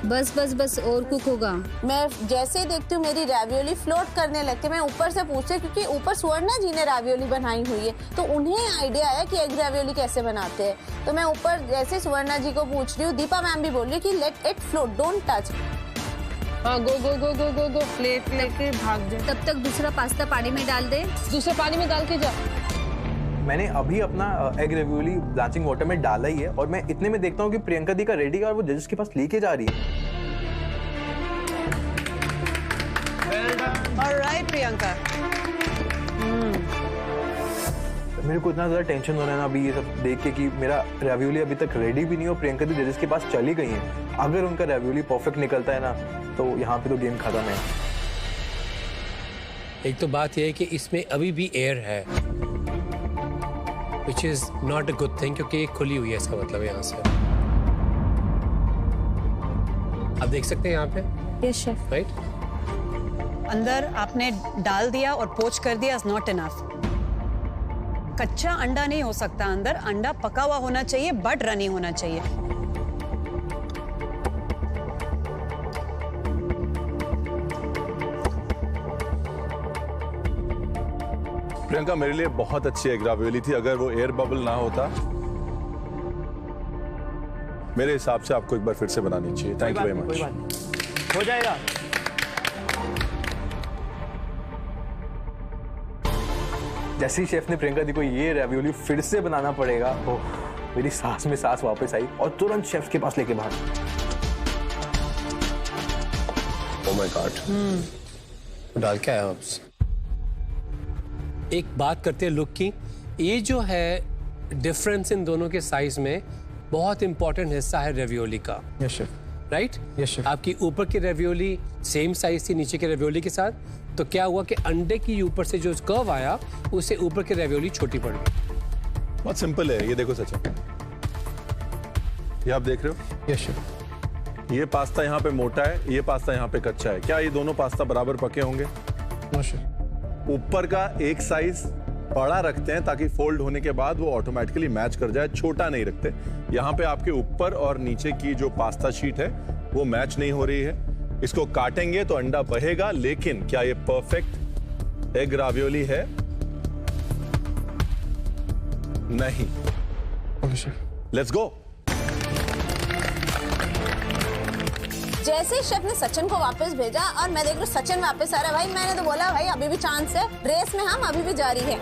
बस बस बस और कुक होगा। मैं जैसे ही देखती हूँ मेरी रैवियोली फ्लोट करने लगती है, मैं ऊपर से पूछती हूँ क्योंकि ऊपर सुवर्णा जी ने रैवियोली बनाई हुई है, तो उन्हें आइडिया आया कि एग रैवियोली कैसे बनाते हैं। तो मैं ऊपर जैसे सुवर्णा जी को पूछ रही हूँ, दीपा मैम भी बोल रही है कि let it float, don't touch. हाँ, गो गो गो गो गो गो, प्लेट लेके भाग जा। तब तक दूसरा पास्ता पानी में डाल दे। दूसरे पानी में डाल के जा। मैंने अभी अपना एग रेवियोली ब्लांचिंग वाटर में डाला ही है और मैं इतने में देखता हूँ कि प्रियंका दी का रेडी है और वो जजेस के पास लेके जा रही है। ऑलराइट प्रियंका। मेरे को इतना ज्यादा टेंशन हो रहा है ना अभी ये सब देख के कि मेरा रेवियोली अभी तक रेडी भी नहीं हो, प्रियंका दी जजेस के पास चली गई है। अगर उनका रेवियोली परफेक्ट निकलता है ना तो यहाँ पे तो गेम खत्म है। एक तो बात यह है कि इसमें अभी भी एयर है, which is not a good thing, क्योंकि ये खुली हुई है, इसका मतलब यहाँ से आप देख सकते हैं यहाँ पे। Yes chef. राइट, अंदर आपने डाल दिया और पोच कर दिया, इज नॉट इनफ। कच्चा अंडा नहीं हो सकता अंदर, अंडा पका हुआ होना चाहिए बट रनी होना चाहिए। प्रियंका मेरे लिए बहुत अच्छी एग रैवियोली थी, अगर वो एयर बबल ना होता मेरे हिसाब से आपको एक बार फिर से बनानी चाहिए। Thank you very much. हो जाएगा। जैसे ही शेफ ने प्रियंका दी को ये रेवियोली फिर से बनाना पड़ेगा, तो मेरी सांस में सांस वापस आई और तुरंत शेफ के पास लेके भाग। Oh my God. डाल के आया वापस। एक बात करते हैं लुक की। ये जो है डिफरेंस इन दोनों के साइज में बहुत इंपॉर्टेंट हिस्सा है रेवियोली का। Yes chef. Right? Yes chef. आपकी ऊपर की रेवियोली सेम साइज थी नीचे के रेवियोली के साथ, तो क्या हुआ कि अंडे की ऊपर से जो कर्व आया उससे ऊपर की रेवियोली छोटी पड़ गई। बहुत सिंपल है, ये देखो सचिन, ये आप देख रहे हो? Yes chef. ये पास्ता यहाँ पे मोटा है, ये पास्ता यहाँ पे कच्चा है। क्या ये दोनों पास्ता बराबर पके होंगे? No chef. ऊपर का एक साइज बड़ा रखते हैं ताकि फोल्ड होने के बाद वो ऑटोमेटिकली मैच कर जाए, छोटा नहीं रखते। यहाँ पे आपके ऊपर और नीचे की जो पास्ता शीट है वो मैच नहीं हो रही है। इसको काटेंगे तो अंडा बहेगा, लेकिन क्या ये परफेक्ट एग रावियोली है? नहीं। Let's go. जैसे ही शेफ ने सचिन को वापस भेजा और मैं देख रही हूँ सचिन वापस आ रहा है, भाई मैंने तो बोला भाई अभी भी चांस है, रेस में हम अभी भी जारी है।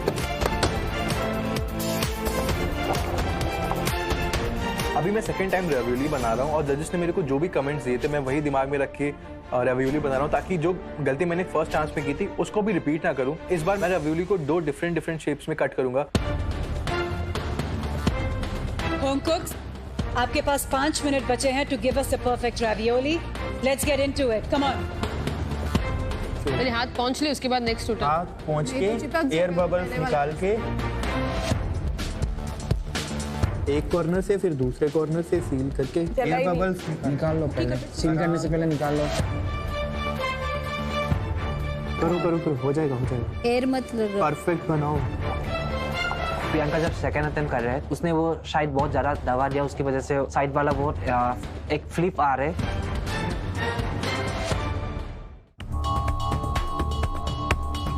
अभी मैं सेकंड टाइम रेवियोली बना रहा हूँ और जजेस ने मेरे को जो भी कमेंट्स दिए थे मैं वही दिमाग में रख के रेवियोली बना रहा हूँ, ताकि जो गलती मैंने फर्स्ट चांस में की थी उसको भी रिपीट ना करूँ। इस बार मैं रेवियोली को 2 डिफरेंट शेप्स में कट करूंगा। होम कुक्स, आपके पास 5 मिनट बचे हैं to give us the perfect ravioli. Let's get into it. Come on. पहले हाथ पहुंच ले, उसके बाद नेक्स्ट उठा। हाथ पहुंच के एयर बबल्स निकाल के एक कॉर्नर से फिर दूसरे कॉर्नर से सील करके एयर बबल्स निकाल लो। पहले सील करने से पहले निकाल लो। करो करो करो, हो जाएगा हो जाएगा। एयर मत परफेक्ट बनाओ। प्रियंका जब सेकंड अटेम्प्ट कर रहे हैं उसने वो शायद बहुत ज्यादा दबा दिया, उसकी वजह से साइड वाला वो एक फ्लिप आ रहे।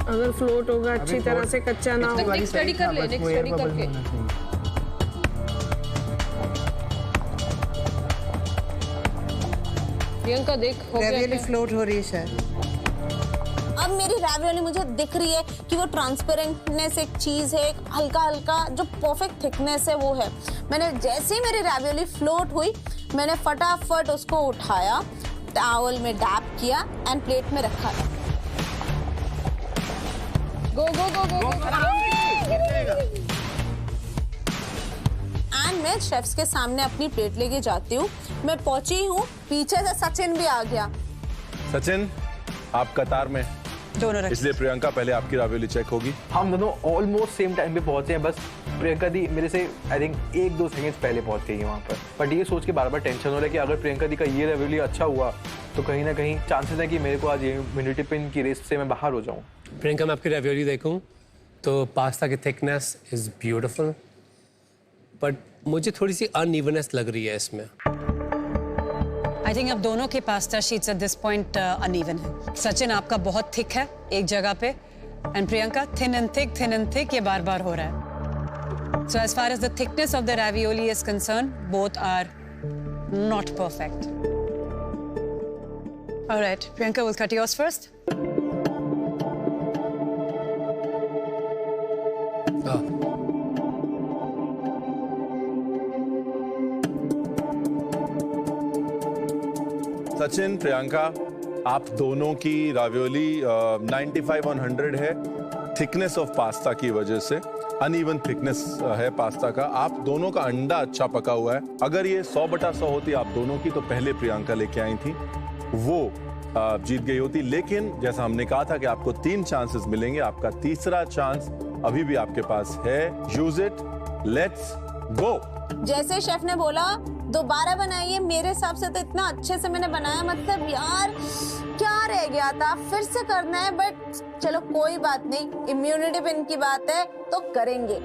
अगर फ्लोट होगा अच्छी तरह से, कच्चा ना हो। नेक्स्ट रेडी कर ले, नेक्स्ट रेडी करके। प्रियंका देख, हो गया रेवियोली क्या? फ्लोट हो रही है शायद। अब मेरी रैवियोली मुझे दिख रही है कि वो ट्रांसपेरेंटनेस एक चीज है, एक हल्का हल्का जो परफेक्ट थिकनेस है वो है। मैंने जैसे ही मेरी रैवियोली फ्लोट हुई, मैंने फटाफट उसको उठाया, टॉवल में डैप किया एंड प्लेट में रखा। गो गो गो गो एंड मैं शेफ्स के सामने अपनी प्लेट लेके जाती हूँ। मैं पहुंची हूँ, पीछे से सचिन भी आ गया। सचिन, आप कतार में दोनों रखिए। इसलिए प्रियंका पहले आपकी रावियोली चेक होगी। हम दोनों ऑलमोस्ट सेम टाइम पे पहुंचे हैं, बस प्रियंका दी मेरे से आई थिंक 1-2 सेकंड्स पहले पहुंच गई है वहाँ पर। बट ये सोच के बार बार टेंशन हो रहा है कि अगर प्रियंका दी का ये रावियोली अच्छा हुआ तो कहीं ना कहीं चांसेस है कि मेरे को आज ये इम्यूनिटी पिन की रेस से मैं बाहर हो जाऊँ। प्रियंका, मैं आपकी रावियोली देखूं तो पास्ता की थिकनेस इज ब्यूटीफुल, बट मुझे थोड़ी सी अनइवननेस लग रही है इसमें। आई थिंक अब दोनों के pasta sheets at this point uneven है। सचिन आपका बहुत थिक है एक जगह पे, and Priyanka thin and thick ये बार बार हो रहा है। So as far as the thickness of the ravioli is concerned, both are not perfect. All right, Priyanka, we'll cut yours first. Sachin, Priyanka, आप दोनों की रावियोली 95 on 100 है थिकनेस ऑफ पास्ता की वजह से। अनइवन थिकनेस है पास्ता का। आप दोनों का अंडा अच्छा पका हुआ है। अगर ये 100/100 होती आप दोनों की तो पहले प्रियंका लेके आई थी, वो जीत गई होती। लेकिन जैसा हमने कहा था कि आपको 3 चांसेस मिलेंगे, आपका तीसरा चांस अभी भी आपके पास है। Use it, let's go. जैसे शेफ ने बोला दोबारा बनाइए, मेरे हिसाब से तो इतना अच्छे से मैंने बनाया, मतलब यार क्या रह गया था, फिर से करना है। बट चलो कोई बात नहीं, इम्यूनिटी पिन की बात है तो करेंगे।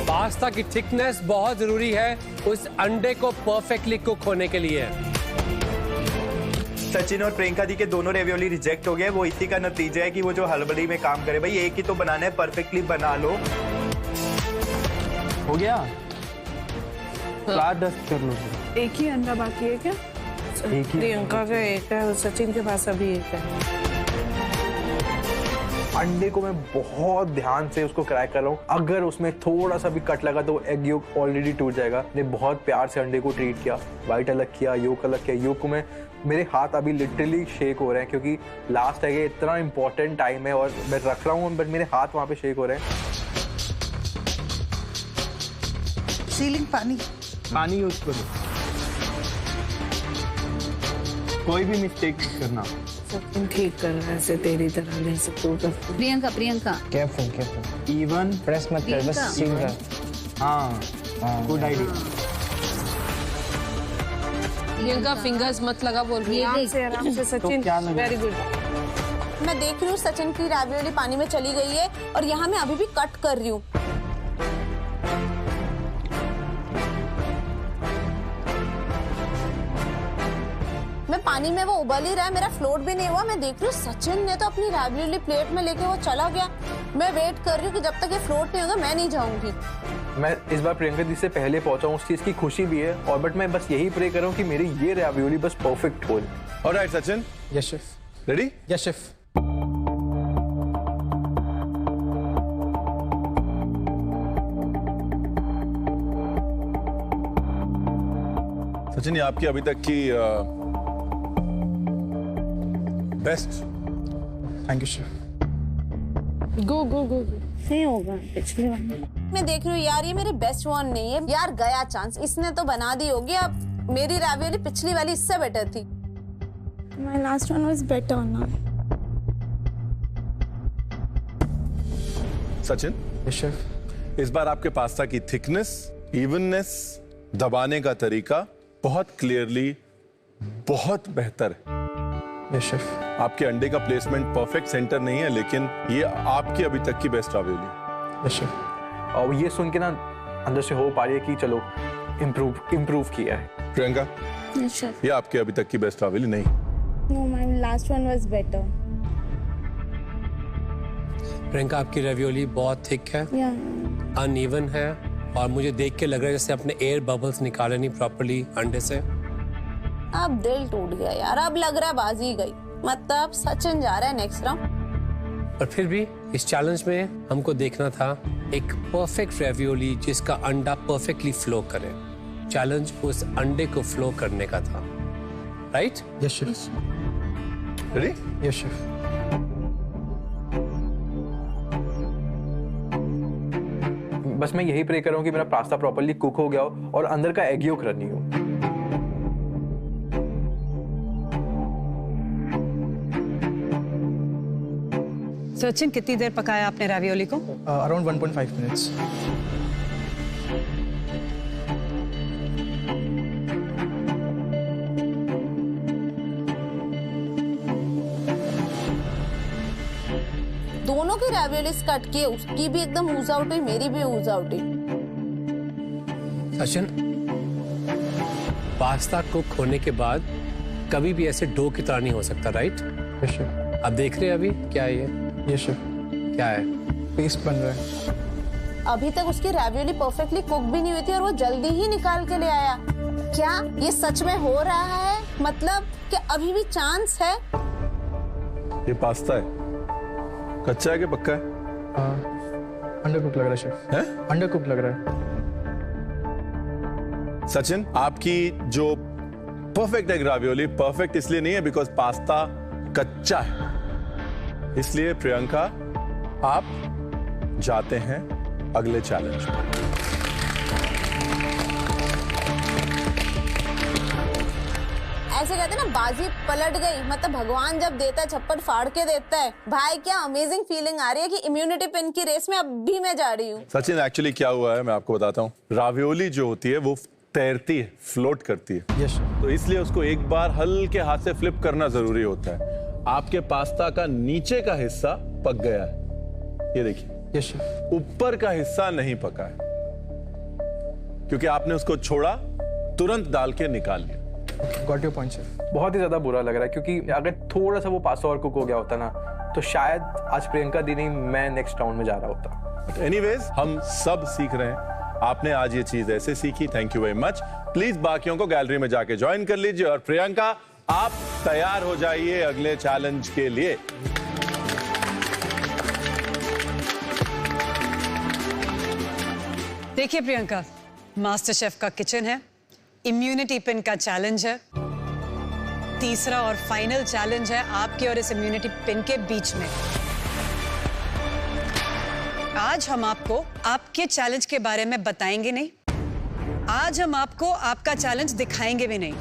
पास्ता की थिकनेस बहुत जरूरी है उस अंडे को परफेक्टली कुक होने के लिए। सचिन और प्रियंका दी के दोनों रेवियोली रिजेक्ट हो गए। वो इसी का नतीजा है कि वो जो हड़बड़ी में काम करे। भाई एक ही तो बनाना है, परफेक्टली बना लो। हो गया, फ्लावर डस्ट कर लो। एक ही अंडा बाकी है क्या? प्रियंका का एक है, सचिन के पास अभी एक है। अंडे को मैं बहुत ध्यान से उसको क्रैक कर रहा हूँ। अगर उसमें थोड़ा सा भी कट लगा तो एग योक ऑलरेडी टूट जाएगा। मैंने बहुत प्यार से अंडे को ट्रीट किया, वाइट अलग किया, योक अलग किया। योक को मेरे हाथ अभी लिटरली शेक हो रहे हैं क्योंकि लास्ट है, इतना इंपॉर्टेंट टाइम है और मैं रख रहा हूँ, बट मेरे हाथ वहाँ पे शेक हो रहे हैं। सीलिंग पानी यूज करो, कोई भी मिस्टेक करना। सचिन ठीक कर रहा है, ऐसे तेरी तरह नहीं सकते। प्रियंका केयरफुल इवन प्रेस मत कर, बस सील कर। हाँ, गुड आइडिया। प्रियंका फिंगर्स मत लगा बोल रही है। आराम से सचिन, वेरी गुड। मैं देख रही हूँ सचिन की रावियोली पानी में चली गई है और यहाँ मैं अभी भी कट कर रही हूँ। मैं पानी में वो उबल ही रहा है, मेरा फ्लोट भी नहीं हुआ। मैं देख रही हूँ सचिन ने तो अपनी रावियोली प्लेट में लेके वो चला गया। मैं वेट कर रही हूँ कि जब तक ये फ्लोट नहीं होगा मैं नहीं जाऊंगी। मैं इस बार प्रियंका जी से पहले पहुंचा हूँ, उस चीज की खुशी भी है। और बट मैं बस यही प्रे कर रहा हूँ कि मेरी ये रावियोली बस परफेक्ट हो। Alright Sachin, yes chef. Ready? Yes chef. Sachin, ये आपकी अभी तक की बेस्ट। Thank you chef. गो नहीं होगा पिछले वाले। मैं देख रही हूँ यार ये मेरी बेस्ट वन नहीं है यार, गया चांस। इसने तो बना दी होगी। अब मेरी रावियोली पिछली वाली इससे बेटर थी। My last one was better now. Sachin, yes chef. इस बार आपके पास्ता की थिकनेस, इवननेस, दबाने का तरीका बहुत क्लियरली बहुत बेहतर है। Yes chef. आपके अंडे का प्लेसमेंट परफेक्ट सेंटर नहीं है, लेकिन ये आपकी अभी तक की बेस्ट रावियोली। Yes chef. और ये सुन के ना अंदर से हो पा रही है कि चलो इम्प्रूव किया है। Priyanka, Yes, chef. ये आपकी अभी तक की बेस्ट रावियोली नहीं। No, my last one was better. Priyanka, आपकी रावियोली बहुत थिक है, Yeah. अनइवन है और मुझे देख के लग रहा है जैसे अपने एयर बबल्स निकाले नहीं प्रॉपर्ली अंडे से। अब दिल टूट गया यार। अब लग रहा है बाजी गई, मतलब सचिन जा रहा है नेक्स्ट राउंड। पर फिर भी इस चैलेंज में हमको देखना था एक परफेक्ट रावियोली जिसका अंडा परफेक्टली फ्लो करे। चैलेंज उस अंडे को फ्लो करने का था, right? Yes chef. Ready? Yes chef. बस मैं यही प्रे कर रहा हूँ कि मेरा पास्ता प्रॉपर्ली कुक हो गया हो और अंदर का एग योक रनी हो। सचिन, कितनी देर पकाया आपने रावियोली को? Around 1.5 minutes. दोनों की रैवियोलीज कट किए, उसकी भी एकदम ऊज आउट हुई, मेरी भी ऊज आउट हुई। सचिन, पास्ता कुक होने के बाद कभी भी ऐसे डो की तरह नहीं हो सकता, राइट? Yes chef. अब देख रहे हैं अभी क्या है ये? Yes chef. क्या है? पेस्ट बन रहा है। अभी तक उसकी रैवियोली परफेक्टली कुक भी नहीं हुई थी और वो जल्दी ही निकाल के ले आया। क्या ये सच में हो रहा है? मतलब कि अभी भी चांस है? ये पास्ता है, कच्चा है कि पक्का है? अंडर कुक लग रहा है शेफ। है? अंडर कुक लग रहा है। सचिन, आपकी जो परफेक्ट एग रावियोली परफेक्ट इसलिए नहीं है बिकॉज पास्ता कच्चा है, इसलिए प्रियंका आप जाते हैं अगले चैलेंज पर। ऐसे कहते हैं ना, बाजी पलट गई, मतलब भगवान जब देता है छप्पर फाड़ के देता है। भाई क्या अमेजिंग फीलिंग आ रही है कि इम्यूनिटी पिन की रेस में अब भी मैं जा रही हूँ। सचिन, एक्चुअली क्या हुआ है मैं आपको बताता हूँ। रावियोली जो होती है वो तैरती है, फ्लोट करती है। यस। तो इसलिए उसको एक बार हल्के हाथ से फ्लिप करना जरूरी होता है। आपके पास्ता का नीचे का हिस्सा पक गया है, ये देखिए। Yes chef. ऊपर का हिस्सा नहीं पका है क्योंकि आपने उसको छोड़ा, तुरंत डाल के निकाल लिया। Got your point chef. बहुत ही ज्यादा बुरा लग रहा है क्योंकि अगर थोड़ा सा वो पास्ता और कुक हो गया होता ना तो शायद आज प्रियंका दी नहीं, मैं नेक्स्ट राउंड में जा रहा होता। एनीवेज, हम सब सीख रहे हैं। आपने आज ये चीज ऐसे सीखी, thank you very much. Please बाकियों को गैलरी में जाके ज्वाइन कर लीजिए और प्रियंका आप तैयार हो जाइए अगले चैलेंज के लिए। देखिए प्रियंका, मास्टर शेफ का किचन है, इम्यूनिटी पिन का चैलेंज है, तीसरा और फाइनल चैलेंज है आपके और इस इम्यूनिटी पिन के बीच में। आज हम आपको आपके चैलेंज के बारे में बताएंगे नहीं, आज हम आपको आपका चैलेंज दिखाएंगे भी नहीं,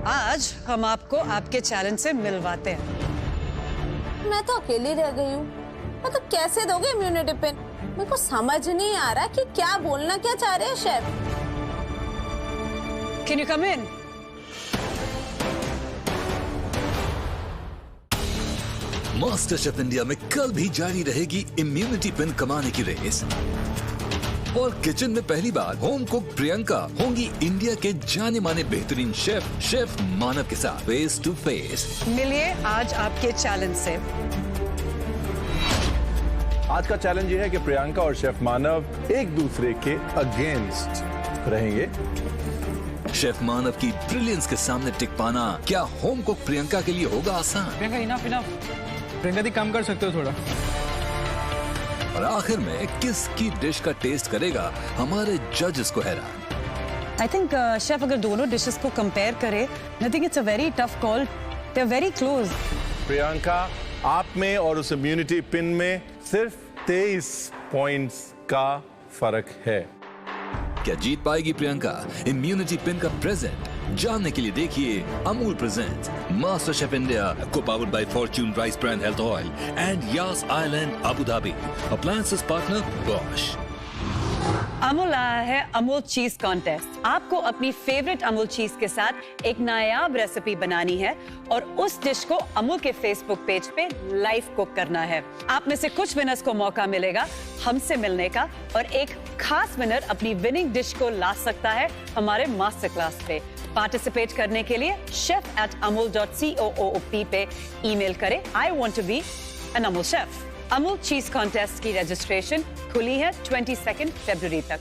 आज हम आपको आपके चैलेंज से मिलवाते हैं। मैं तो अकेली रह गई हूँ, मतलब कैसे दोगे इम्यूनिटी पिन? मेरे को समझ नहीं आ रहा कि क्या बोलना क्या चाह रहे हैं chef. Can you come in? Master chef India में कल भी जारी रहेगी इम्यूनिटी पिन कमाने की रेस और किचन में पहली बार होम कुक प्रियंका होंगी इंडिया के जाने माने बेहतरीन शेफ मानव के साथ फेस टू फेस। मिलिए आज आपके चैलेंज से। आज का चैलेंज ये है कि प्रियंका और शेफ मानव एक दूसरे के अगेंस्ट रहेंगे। शेफ मानव की ब्रिलियंस के सामने टिक पाना क्या होम कुक प्रियंका के लिए होगा आसान? प्रियंका इनफ। प्रियंका दी कम कर सकते हो थोड़ा। और आखिर में किसकी डिश का टेस्ट करेगा हमारे जजेस को हैरान। आई थिंक शेफ अगर दोनों डिशेस को कंपेयर करे, I think it's a very tough call, they are very close. Priyanka, आप में और उस इम्यूनिटी पिन में सिर्फ 23 पॉइंट्स का फर्क है। क्या जीत पाएगी प्रियंका इम्यूनिटी पिन का प्रेजेंट? जानने के लिए देखिए Amul present master chef India को powered by Fortune rice bran health oil and Yas Island Abu Dhabi, appliances partner Bosch. Amul आया है अमूल चीज कॉन्टेस्ट। आपको अपनी फेवरेट अमूल चीज के साथ एक नायाब रेसिपी बनानी है और उस डिश को अमूल के फेसबुक पेज पे लाइव कुक करना है। आप में से कुछ विनर्स को मौका मिलेगा हमसे मिलने का और एक खास विनर अपनी विनिंग डिश को ला सकता है हमारे मास्टर क्लास पे। पार्टिसिपेट करने के लिए chef@amul.coop पे ईमेल करें I want to be an Amul chef। Amul चीज कॉन्टेस्ट की रजिस्ट्रेशन खुली है 22 फरवरी तक।